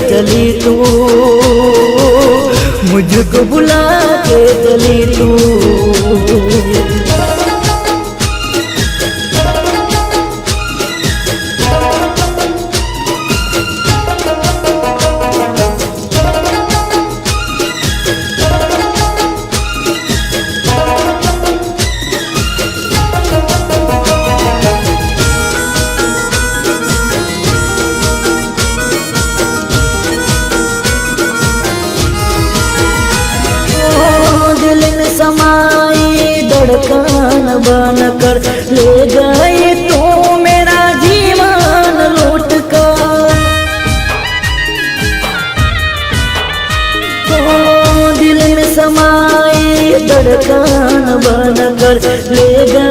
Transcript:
चली तू, मुझको बुला के चली तू। समाई धड़कन बन कर ले गई तू मेरा जीवन लूट कर। दिल में समाई धड़कन बन कर ले गई